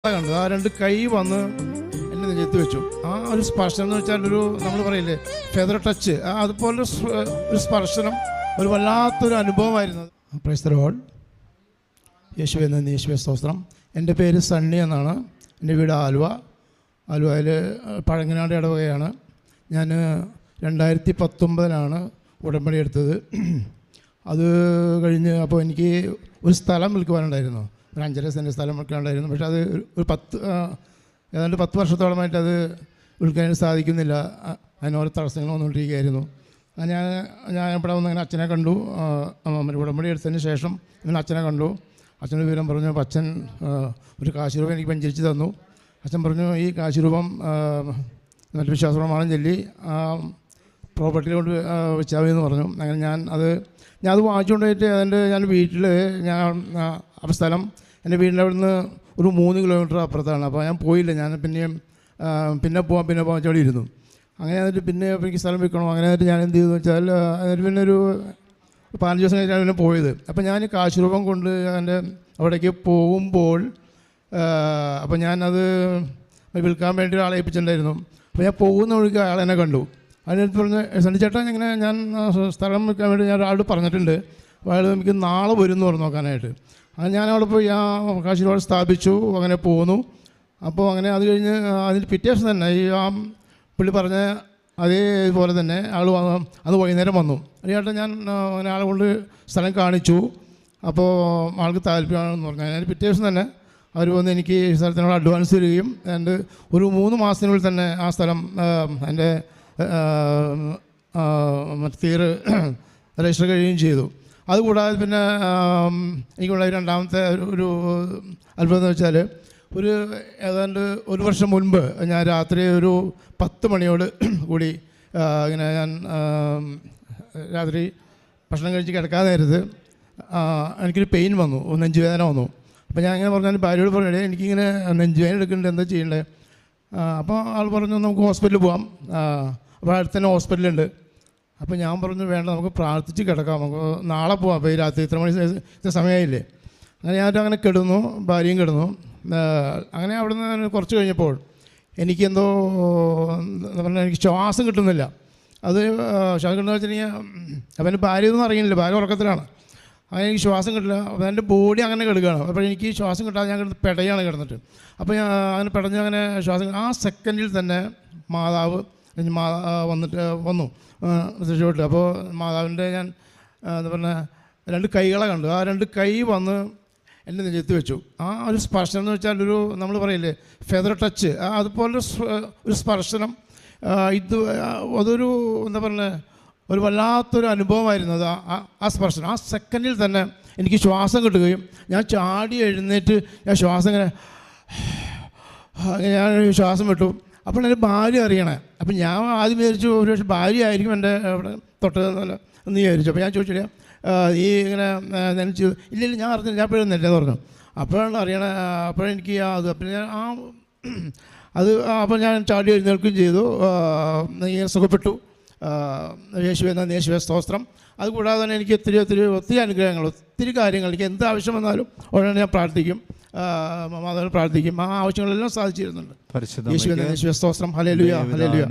കണ്ടു. ആ രണ്ട് കൈ വന്ന് എന്നെ നെഞ്ചത്ത് വെച്ചു. ആ ഒരു സ്പർശനം എന്ന് വെച്ചാൽ ഒരു നമ്മൾ പറയില്ലേ ഫെദർ ടച്ച്, അതുപോലെ ഒരു സ്പർശനം, ഒരു വല്ലാത്തൊരു അനുഭവമായിരുന്നു. Praise the Lord. യേശുവേ നന്ദി, യേശുവേ സ്തോത്രം. എൻ്റെ പേര് സണ്ണി എന്നാണ്. എൻ്റെ വീട് ആലുവയിൽ പഴങ്ങനാട് ഇടവകയാണ്. ഞാൻ 2019 ഉടമ്പടി എടുത്തത്. അത് കഴിഞ്ഞ് അപ്പോൾ എനിക്ക് ഒരു സ്ഥലം വിൽക്കുവാനുണ്ടായിരുന്നു, ഒരു 5.5 സെൻറ്റ് സ്ഥലം വിൽക്കാനുണ്ടായിരുന്നു. പക്ഷേ അത് ഒരു ഏതാണ്ട് 10 വർഷത്തോളമായിട്ട് അത് വിൽക്കാൻ സാധിക്കുന്നില്ല. അതിനോരോ തടസ്സങ്ങൾ വന്നുകൊണ്ടിരിക്കുകയായിരുന്നു. ഞാൻ ഇവിടെ വന്ന് അങ്ങനെ അച്ഛനെ കണ്ടു. ഉടമ്പടി എടുത്തതിന് ശേഷം ഇങ്ങനെ അച്ഛനെ കണ്ടു. അച്ഛൻ്റെ വിവരം പറഞ്ഞു. അപ്പോൾ അച്ഛൻ ഒരു കാശ് രൂപ എനിക്ക് പഞ്ചരിച്ച് തന്നു. അച്ഛൻ പറഞ്ഞു, ഈ കാശ് രൂപം മറ്റു വിശ്വാസപ്രമാണം ചൊല്ലി പ്രോപ്പർട്ടിയിൽ കൊണ്ട് വെച്ചാൽ എന്ന് പറഞ്ഞു. അങ്ങനെ ഞാനത് വാങ്ങിച്ചുകൊണ്ടായിട്ട് ഞാൻ വീട്ടിൽ അപ്പോൾ സ്ഥലം എൻ്റെ വീടിൻ്റെ അവിടെ നിന്ന് ഒരു 3 കിലോമീറ്റർ അപ്പുറത്താണ്. അപ്പോൾ ഞാൻ പോയില്ല. ഞാൻ പിന്നെ പോകാൻ ചെടി ഇരുന്നു. അങ്ങനെ എന്നിട്ട് പിന്നെ എനിക്ക് സ്ഥലം വിൽക്കണം. അങ്ങനെ എന്നിട്ട് ഞാൻ എന്ത് ചെയ്തെന്ന് വെച്ചാൽ അതിന് പിന്നെ ഒരു 15 ദിവസം കഴിഞ്ഞാണ് പിന്നെ പോയത്. അപ്പോൾ ഞാൻ കാശ് രൂപം കൊണ്ട് എൻ്റെ അവിടേക്ക് പോകുമ്പോൾ അപ്പോൾ ഞാനത് വിൽക്കാൻ വേണ്ടി ഒരാളെ ഏൽപ്പിച്ചിട്ടുണ്ടായിരുന്നു. അപ്പോൾ ഞാൻ പോകുന്ന വഴിക്ക് അയാളെന്നെ കണ്ടു. അതിനടുത്ത് പറഞ്ഞ്, സണ്ണി ചേട്ടാ ഇങ്ങനെ ഞാൻ സ്ഥലം വിൽക്കാൻ വേണ്ടി ഞാൻ ഒരാളോട് പറഞ്ഞിട്ടുണ്ട്, അപ്പോൾ അയാൾ എനിക്ക് നാളെ വരും എന്ന് പറഞ്ഞു നോക്കാനായിട്ട്. അങ്ങനെ ഞാൻ അവിടെ പോയി ആ കാശ് രൂപ സ്ഥാപിച്ചു. അങ്ങനെ പോന്നു. അപ്പോൾ അങ്ങനെ അത് കഴിഞ്ഞ് അതിന് പിറ്റേ ദിവസം തന്നെ ആ പുള്ളി പറഞ്ഞ അതേപോലെ തന്നെ ആൾ അത് വൈകുന്നേരം വന്നു. ചേട്ടാ ഞാൻ ആളെ കൊണ്ട് സ്ഥലം കാണിച്ചു, അപ്പോൾ ആൾക്ക് താല്പര്യമാണെന്ന് പറഞ്ഞു. അതിന് പിറ്റേ ദിവസം തന്നെ അവർ വന്ന് എനിക്ക് ഈ സ്ഥലത്തിനോട് അഡ്വാൻസ് തരികയും എൻ്റെ ഒരു 3 മാസത്തിനുള്ളിൽ തന്നെ ആ സ്ഥലം എൻ്റെ തീർ രജിസ്റ്റർ കഴിയുകയും ചെയ്തു. അതുകൂടാതെ പിന്നെ എനിക്കുള്ള രണ്ടാമത്തെ ഒരു അത്ഭുതം എന്ന് വെച്ചാൽ ഏതാണ്ട് 1 വർഷം മുൻപ് ഞാൻ രാത്രി ഒരു 10 മണിയോട് കൂടി ഇങ്ങനെ ഞാൻ രാത്രി ഭക്ഷണം കഴിച്ച് കിടക്കാൻ നേരത്ത് എനിക്കൊരു പെയിൻ വന്നു, നെഞ്ചുവേദന വന്നു. അപ്പോൾ ഞാൻ ഇങ്ങനെ പറഞ്ഞാൽ ഭാര്യയോട് പറഞ്ഞു, എനിക്കിങ്ങനെ നെഞ്ചുവേദന എടുക്കുന്നുണ്ട്, എന്താ ചെയ്യേണ്ടത്? അപ്പോൾ ആൾ പറഞ്ഞു, നമുക്ക് ഹോസ്പിറ്റലിൽ പോകാം, അപ്പോൾ അടുത്ത് തന്നെ ഹോസ്പിറ്റലുണ്ട്. അപ്പോൾ ഞാൻ പറഞ്ഞു, വേണ്ട, നമുക്ക് പ്രാർത്ഥിച്ച് കിടക്കാം, നമുക്ക് നാളെ പോകാം. അപ്പോൾ ഈ രാത്രി ഇത്ര സമയമായില്ലേ. അങ്ങനെ അങ്ങനെ കിടന്നു, ഭാര്യയും കിടന്നു. അങ്ങനെ അവിടെ നിന്ന് കുറച്ച് കഴിഞ്ഞപ്പോൾ എനിക്കെന്തോ എന്താ പറഞ്ഞാൽ എനിക്ക് ശ്വാസം കിട്ടുന്നില്ല. അത് ശ്വാസം കിട്ടുന്ന വെച്ചിട്ടുണ്ടെങ്കിൽ അപ്പം എൻ്റെ ഭാര്യയൊന്നും അറിയുന്നില്ല, ഭാര്യ ഉറക്കത്തിലാണ്. അങ്ങനെ എനിക്ക് ശ്വാസം കിട്ടില്ല. അപ്പോൾ എൻ്റെ ബോഡി അങ്ങനെ കിടക്കുകയാണ്. അപ്പോൾ എനിക്ക് ശ്വാസം കിട്ടാതെ ഞാൻ പെടയാണ് കിടന്നിട്ട്. അപ്പോൾ ഞാൻ അങ്ങനെ പെടഞ്ഞ് അങ്ങനെ ശ്വാസം ആ സെക്കൻഡിൽ തന്നെ മാതാവ് വന്നു തൃശ്ശൂരിൽ. അപ്പോൾ മാതാവിൻ്റെ ഞാൻ എന്താ പറഞ്ഞാൽ 2 കൈകളെ കണ്ടു. ആ 2 കൈ വന്ന് എന്നെ നെഞ്ചത്ത് വെച്ചു. ആ ഒരു സ്പർശനം എന്ന് വെച്ചാൽ നമ്മൾ പറയില്ലേ ഫെദർ ടച്ച്, അതുപോലെ ഒരു സ്പർശനം. അതൊരു എന്താ പറയുക, ഒരു വല്ലാത്തൊരു അനുഭവമായിരുന്നു അത്. ആ സ്പർശനം ആ സെക്കൻഡിൽ തന്നെ എനിക്ക് ശ്വാസം കിട്ടുകയും ഞാൻ ചാടി എഴുന്നേറ്റ് ഞാൻ ശ്വാസം ഞാൻ ശ്വാസം വിട്ടു. അപ്പോൾ എൻ്റെ ഭാര്യ അറിയണേ. അപ്പം ഞാൻ ആദ്യം വിചാരിച്ചു ഒരു പക്ഷേ ഭാര്യ ആയിരിക്കും എൻ്റെ അവിടെ തൊട്ട് എന്ന് വിചാരിച്ചു. അപ്പോൾ ഞാൻ ചോദിച്ചില്ല, ഈ ഇങ്ങനെ നനച്ചു? ഇല്ല ഞാൻ അറിഞ്ഞില്ല, ഞാൻ എഴുന്നേറ്റെന്ന് പറഞ്ഞു. അപ്പോഴാണ് അറിയണേ. അപ്പോഴെനിക്ക് അപ്പം ഞാൻ അപ്പോൾ ഞാൻ ചാടി എഴുന്നേൽക്കുകയും ചെയ്തു. ഇങ്ങനെ സുഖപ്പെട്ടു. യേശുവേ നന്ദി, യേശുവേ സ്തോത്രം. അതുകൂടാതെ തന്നെ എനിക്ക് ഒത്തിരി അനുഗ്രഹങ്ങൾ, ഒത്തിരി കാര്യങ്ങൾ, എനിക്ക് എന്ത് ആവശ്യം വന്നാലും ഉടനെ ഞാൻ പ്രാർത്ഥിക്കും, മാതാവിനെ പ്രാർത്ഥിക്കും. ആ ആവശ്യങ്ങളെല്ലാം സാധിച്ചിരുന്നുണ്ട്. യേശുവേ നന്ദി, യേശുവേ സ്തോത്രം. Hallelujah, hallelujah.